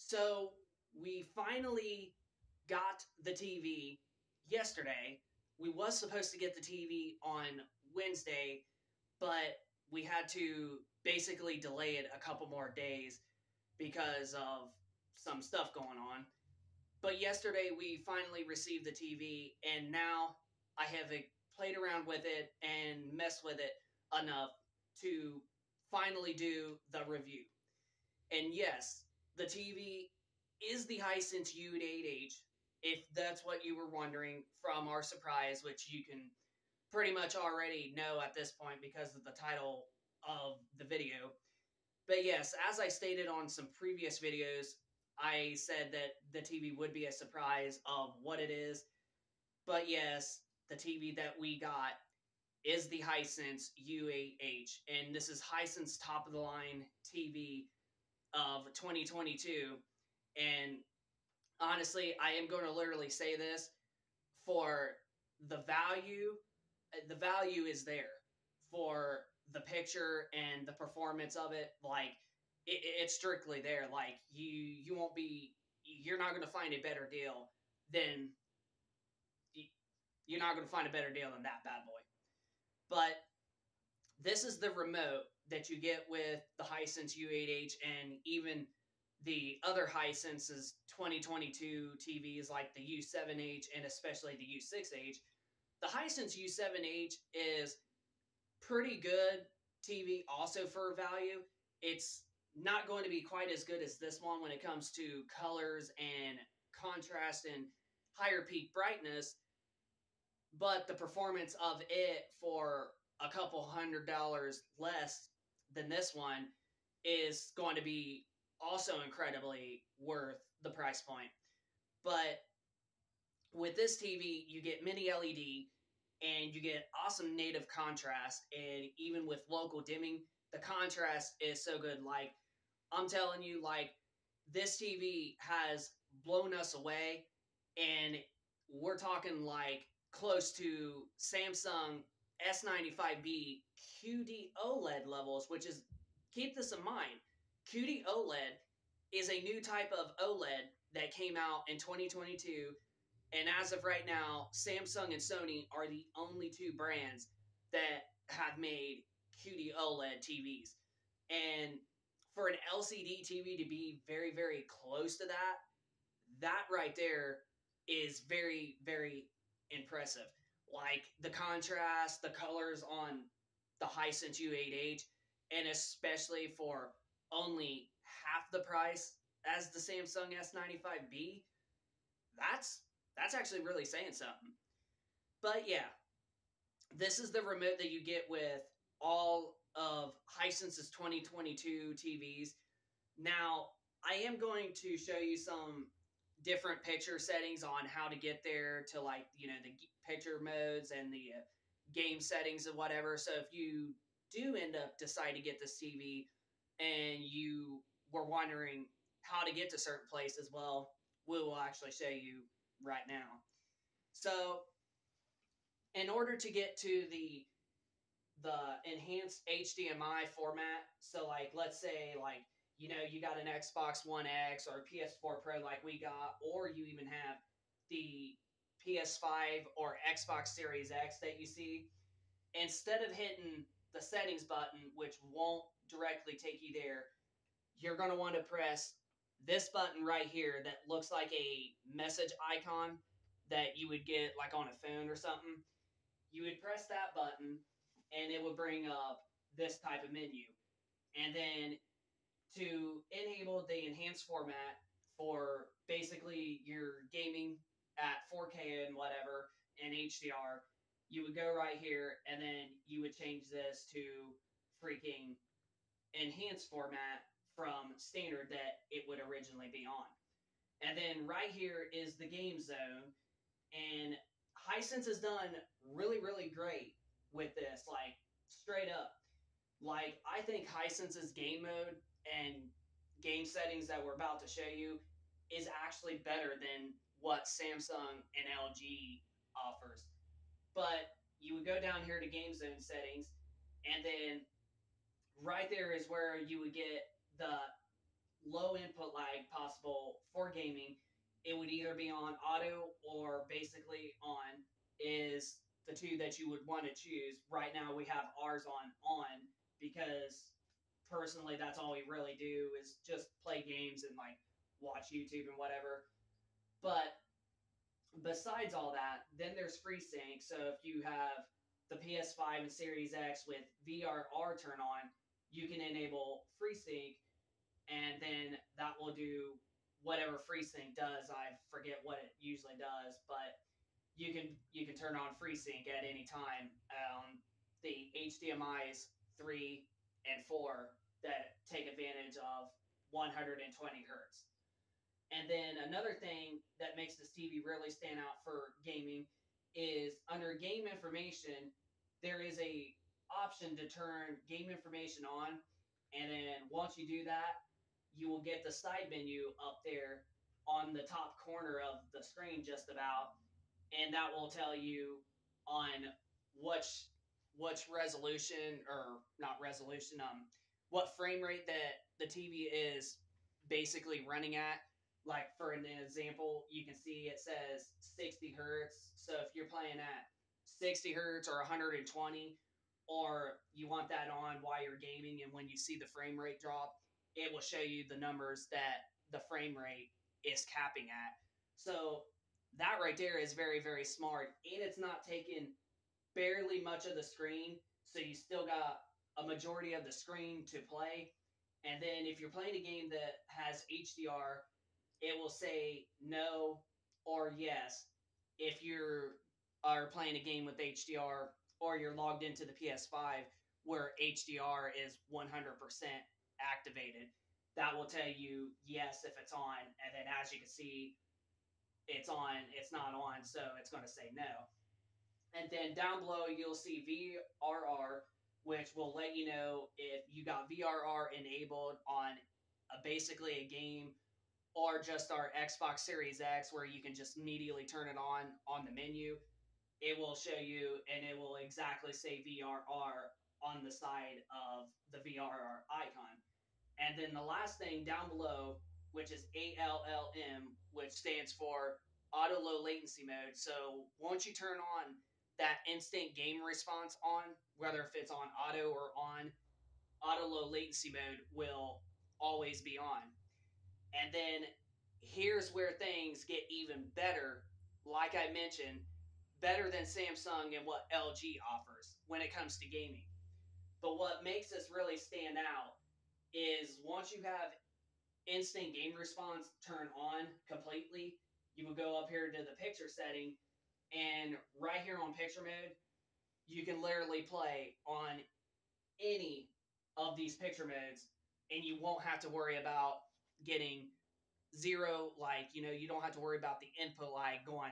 So we finally got the TV yesterday. We was supposed to get the TV on Wednesday, but we had to basically delay it a couple more days because of some stuff going on. But yesterday we finally received the TV, and now I have played around with it and messed with it enough to finally do the review. And yes, the TV is the Hisense U8H, if that's what you were wondering from our surprise, which you can pretty much already know at this point because of the title of the video. But yes, as I stated on some previous videos, I said that the TV would be a surprise of what it is. But yes, the TV that we got is the Hisense U8H, and this is Hisense top of the line TV of 2022. And honestly, I am going to literally say this for the value. The value is there for the picture and the performance of it. Like it's strictly there. Like you won't be. You're not going to find a better deal than. You're not going to find a better deal than that bad boy. But this is the remote that you get with the Hisense U8H and even the other Hisense's 2022 TVs like the U7H and especially the U6H. The Hisense U7H is pretty good TV also for value. It's not going to be quite as good as this one when it comes to colors and contrast and higher peak brightness, but the performance of it for a couple $100 less than this one is going to be also incredibly worth the price point. But with this TV, you get mini LED and you get awesome native contrast. And even with local dimming, the contrast is so good. Like, I'm telling you, like, this TV has blown us away. And we're talking like close to Samsung S95B QD OLED levels, which is, keep this in mind, QD OLED is a new type of OLED that came out in 2022. And as of right now, Samsung and Sony are the only two brands that have made QD OLED TVs. And for an LCD TV to be very, very close to that, that right there is very, very impressive. Like the contrast, the colors on the Hisense U8H, and especially for only half the price as the Samsung S95B, that's actually really saying something. But yeah, this is the remote that you get with all of Hisense's 2022 TVs. Now, I am going to show you some different picture settings on how to get there to, like, you know, the picture modes and the game settings and whatever. So if you do end up deciding to get this TV and you were wondering how to get to certain places, well, we will actually show you right now. So in order to get to the enhanced HDMI format, so like let's say like, you know, you got an Xbox One X or a PS4 Pro like we got, or you even have the PS5 or Xbox Series X that you see, instead of hitting the settings button, which won't directly take you there, you're going to want to press this button right here that looks like a message icon that you would get like on a phone or something. You would press that button and it would bring up this type of menu. And then to enable the enhanced format for basically your gaming at 4K and whatever and HDR, you would go right here and then you would change this to freaking enhanced format from standard that it would originally be on. And then right here is the game zone. And Hisense has done really, really great with this, like straight up. Like, I think Hisense's game mode and game settings that we're about to show you is actually better than what Samsung and LG offers. But you would go down here to game zone settings, and then right there is where you would get the low input lag possible for gaming, it would either be on auto or basically on is the two that you would want to choose. Right now we have ours on because personally that's all we really do is just play games and like watch YouTube and whatever. But besides all that, then there's FreeSync. So if you have the PS5 and Series X with VRR turn on, you can enable FreeSync, and then that will do whatever FreeSync does. I forget what it usually does, but you can turn on FreeSync at any time. The HDMI's 3 and 4 that take advantage of 120 hertz. And then another thing that makes this TV really stand out for gaming is under game information, there is a option to turn game information on. And then once you do that, you will get the side menu up there on the top corner of the screen just about. And that will tell you on which resolution, or not resolution, what frame rate that the TV is basically running at. Like for an example, you can see it says 60 hertz. So if you're playing at 60 hertz or 120, or you want that on while you're gaming, and when you see the frame rate drop, it will show you the numbers that the frame rate is capping at. So that right there is very, very smart. And it's not taking barely much of the screen. So you still got a majority of the screen to play. And then if you're playing a game that has HDR, it will say no or yes. If you are playing a game with HDR or you're logged into the PS5 where HDR is 100% activated, that will tell you yes if it's on. And then as you can see, it's on, it's not on, so it's going to say no. And then down below, you'll see VRR, which will let you know if you got VRR enabled on basically a game or just our Xbox Series X, where you can just immediately turn it on the menu. It will show you, and it will exactly say VRR on the side of the VRR icon. And then the last thing down below, which is ALLM, which stands for auto low latency mode. So once you turn on that instant game response on, whether if it's on auto or on, auto low latency mode will always be on. And then here's where things get even better. Like I mentioned, better than Samsung and what LG offers when it comes to gaming. But what makes this really stand out is once you have instant game response turned on completely, you will go up here to the picture setting, and right here on picture mode, you can literally play on any of these picture modes, and you won't have to worry about getting zero, like, you don't have to worry about the input lag going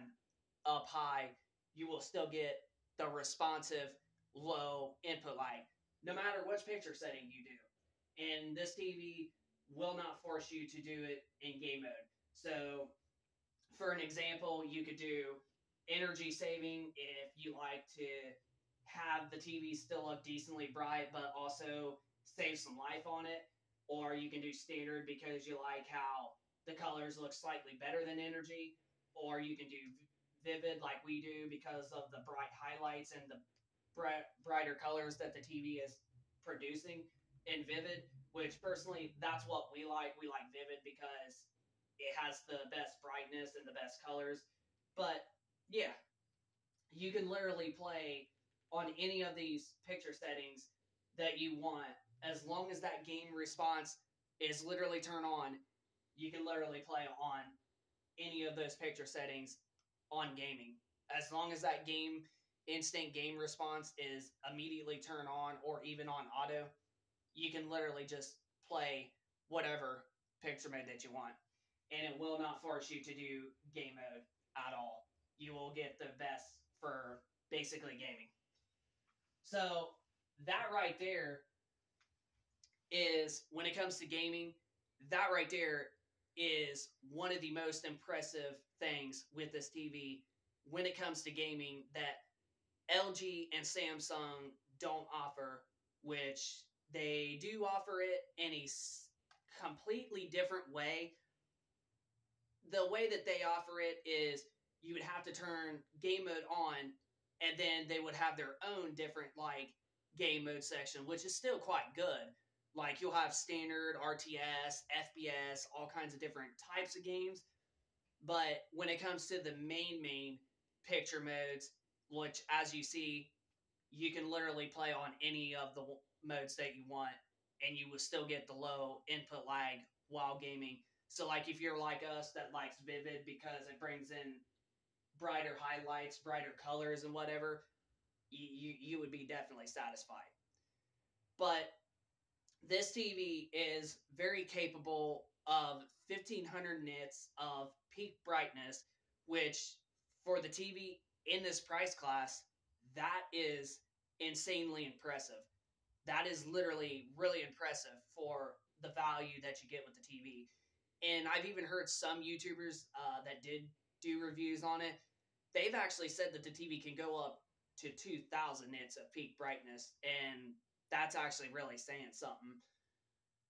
up high. You will still get the responsive low input lag, no matter which picture setting you do. And this TV will not force you to do it in game mode. So for an example, you could do energy saving if you like to have the TV still look decently bright, but also save some life on it. Or you can do standard because you like how the colors look slightly better than energy. Or you can do vivid like we do because of the bright highlights and the brighter colors that the TV is producing in vivid, which personally, that's what we like. We like vivid because it has the best brightness and the best colors. But yeah, you can literally play on any of these picture settings that you want. As long as that game response is literally turned on, you can literally play on any of those picture settings on gaming. As long as that game instant game response is immediately turned on or even on auto, you can literally just play whatever picture mode that you want. And it will not force you to do game mode at all. You will get the best for basically gaming. So that right there is, when it comes to gaming, that right there is one of the most impressive things with this TV when it comes to gaming that LG and Samsung don't offer, which they do offer it in a completely different way. The way that they offer it is you would have to turn game mode on, and then they would have their own different like game mode section, which is still quite good. Like you'll have standard, RTS, FPS, all kinds of different types of games. But when it comes to the main picture modes, which as you see, you can literally play on any of the modes that you want, and you will still get the low input lag while gaming. So, like if you're like us that likes Vivid because it brings in brighter highlights, brighter colors, and whatever, you would be definitely satisfied. But this TV is very capable of 1500 nits of peak brightness, which for the TV in this price class, that is insanely impressive. That is literally really impressive for the value that you get with the TV. And I've even heard some YouTubers that did do reviews on it. They've actually said that the TV can go up to 2000 nits of peak brightness, and that's actually really saying something.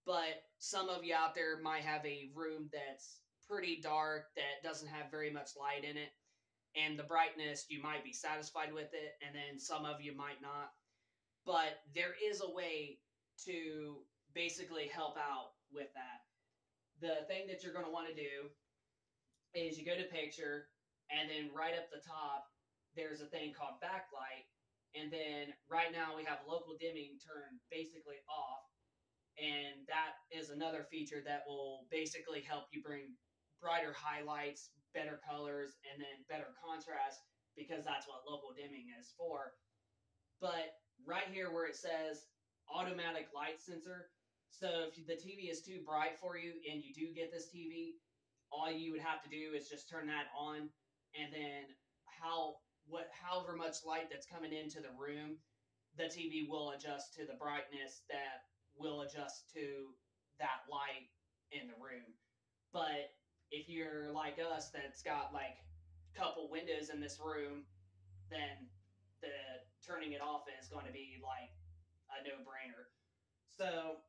But some of you out there might have a room that's pretty dark, that doesn't have very much light in it, and the brightness, you might be satisfied with it, and then some of you might not. But there is a way to basically help out with that. The thing that you're going to want to do is you go to picture, and then right up the top, there's a thing called backlight. And then right now we have local dimming turned basically off. And that is another feature that will basically help you bring brighter highlights, better colors, and then better contrast, because that's what local dimming is for. But right here where it says automatic light sensor, so if the TV is too bright for you and you do get this TV, all you would have to do is just turn that on, and then however much light that's coming into the room, the TV will adjust to the brightness that will adjust to that light in the room. But if you're like us that's got like a couple windows in this room, then the turning it off is going to be like a no-brainer. So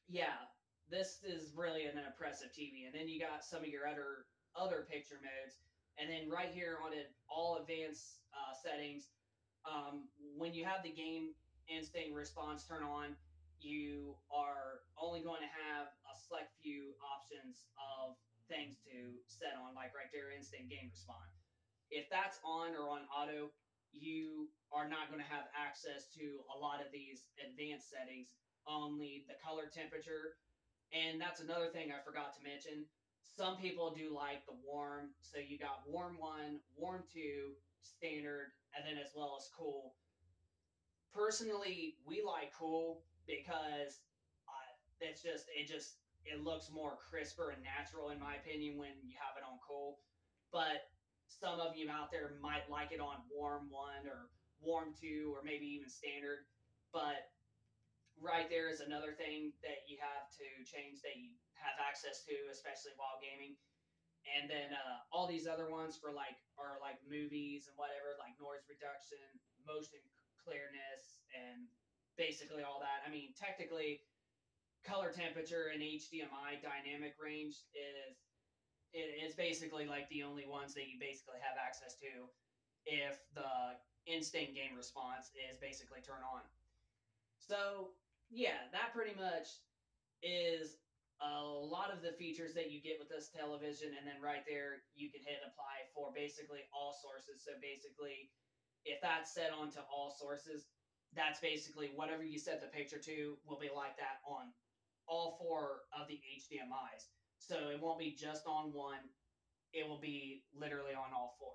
yeah, this is really an impressive TV. And then you got some of your other picture modes, and then right here on it, all advanced settings. When you have the game instinct response turn on, you are only going to have a select few options of things to set on, like right there, instant game response. If that's on or on auto, you are not going to have access to a lot of these advanced settings, only the color temperature. And that's another thing I forgot to mention. Some people do like the warm, so you got warm 1, warm 2, standard, and then as well as cool. Personally, we like cool because it looks more crisper and natural in my opinion when you have it on cool. But some of you out there might like it on warm 1 or warm 2 or maybe even standard. But right there is another thing that you have to change that you have access to, especially while gaming. And then all these other ones for like are like movies and whatever, like noise reduction, motion clearness, and basically all that. I mean, technically, color temperature and HDMI dynamic range is basically like the only ones that you basically have access to if the instant game response is basically turned on. So yeah, that pretty much is a lot of the features that you get with this television. And then right there, you can hit apply for basically all sources. So basically, if that's set onto all sources, that's basically whatever you set the picture to will be like that on all 4 of the HDMIs. So it won't be just on one, it will be literally on all 4.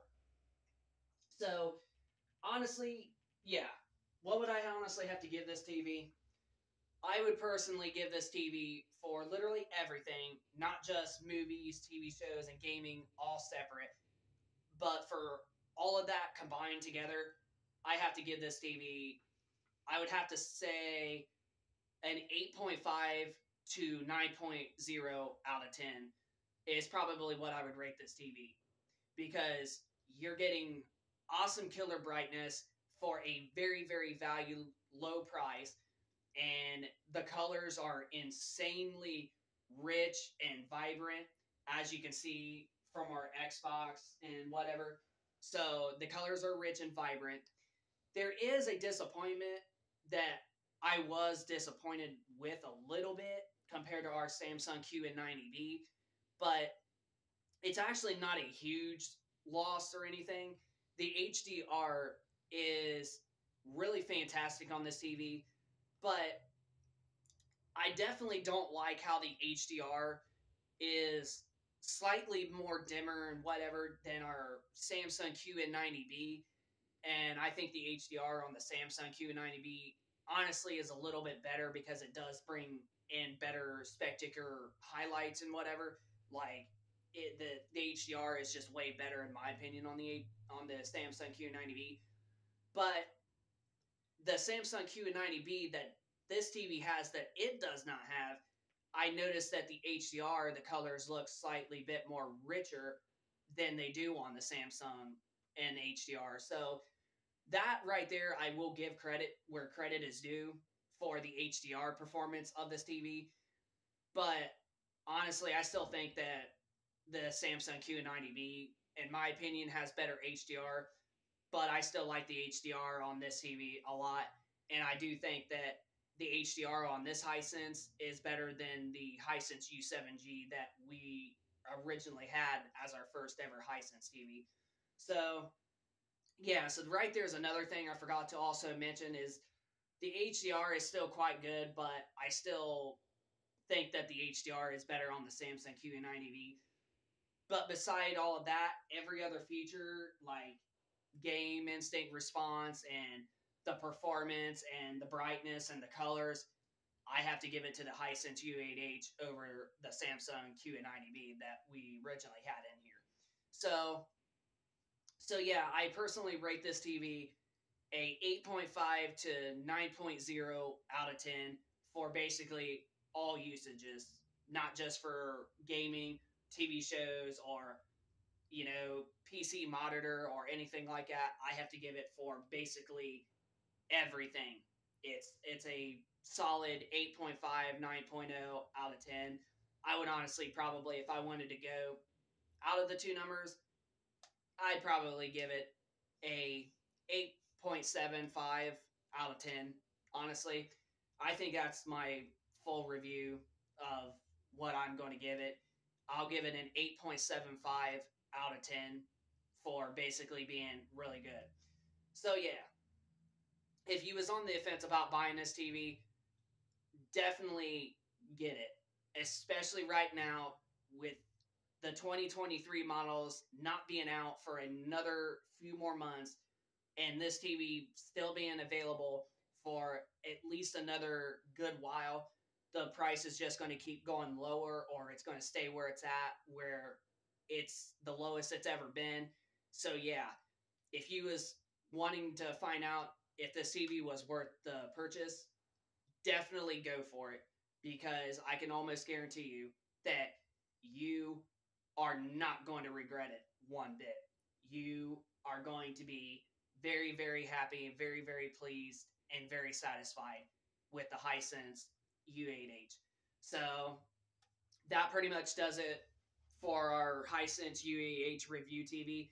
So honestly, yeah, what would I honestly have to give this TV? I would personally give this TV for literally everything, not just movies, TV shows, and gaming all separate, but for all of that combined together, I have to give this TV, I would have to say an 8.5 to 9.0 out of 10 is probably what I would rate this TV, because you're getting awesome killer brightness for a very, very value low price, and the colors are insanely rich and vibrant, as you can see from our Xbox and whatever. So the colors are rich and vibrant. There is a disappointment that I was disappointed with a little bit compared to our Samsung Q90B, but it's actually not a huge loss or anything. The HDR is really fantastic on this TV, but I definitely don't like how the HDR is slightly more dimmer and whatever than our Samsung Q90B. And I think the HDR on the Samsung Q90B honestly is a little bit better because it does bring in better spectacular highlights and whatever. Like the HDR is just way better in my opinion on the Samsung Q90B. But the Samsung Q90B that this TV has that it does not have, I noticed that the HDR, the colors look slightly bit more richer than they do on the Samsung and HDR. So that right there, I will give credit where credit is due for the HDR performance of this TV. But honestly, I still think that the Samsung Q90B, in my opinion, has better HDR. But I still like the HDR on this TV a lot. And I do think that the HDR on this Hisense is better than the Hisense U7G that we originally had as our first ever Hisense TV. So yeah, so right there's another thing I forgot to also mention is the HDR is still quite good, but I still think that the HDR is better on the Samsung Q90B. But beside all of that, every other feature like game instinct response and the performance and the brightness and the colors, I have to give it to the Hisense U8H over the Samsung Q90B that we originally had in here. So so yeah, I personally rate this TV a 8.5 to 9.0 out of 10 for basically all usages, not just for gaming, TV shows, or PC monitor or anything like that. I have to give it for basically everything. It's a solid 8.5, 9.0 out of 10. I would honestly probably, if I wanted to go out of the two numbers, I'd probably give it a 8.75 out of 10. Honestly, I think that's my full review of what I'm going to give it. I'll give it an 8.75 out of 10 for basically being really good. So yeah, if you was on the fence about buying this TV, definitely get it, especially right now with the 2023 models not being out for another few more months and this TV still being available for at least another good while. The price is just going to keep going lower, or it's going to stay where it's at, where it's the lowest it's ever been. So yeah, if you was wanting to find out if this TV was worth the purchase, definitely go for it, because I can almost guarantee you that you are not going to regret it one bit. You are going to be very, very happy, very, very pleased, and very satisfied with the Hisense U8H. So that pretty much does it for our Hisense U8H review TV.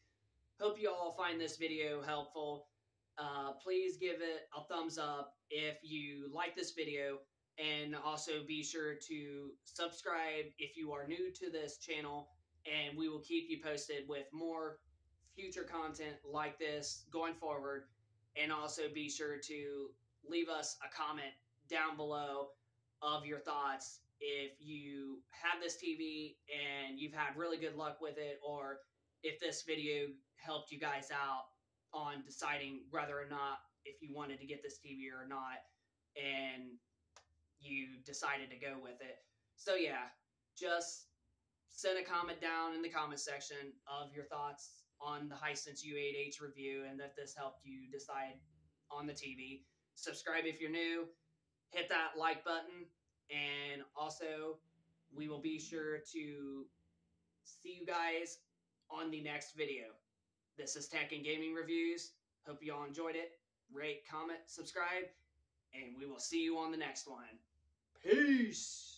Hope you all find this video helpful. Please give it a thumbs up if you like this video, and also be sure to subscribe if you are new to this channel, and we will keep you posted with more future content like this going forward. And also be sure to leave us a comment down below of your thoughts if you have this TV and you've had really good luck with it, or if this video helped you guys out on deciding whether or not if you wanted to get this TV or not, and you decided to go with it. So yeah, just send a comment down in the comment section of your thoughts on the Hisense U8H review and that this helped you decide on the TV. Subscribe if you're new, hit that like button, and also we will be sure to see you guys on the next video. This is Tech and Gaming Reviews. Hope you all enjoyed it. Rate, comment, subscribe, and we will see you on the next one. Peace!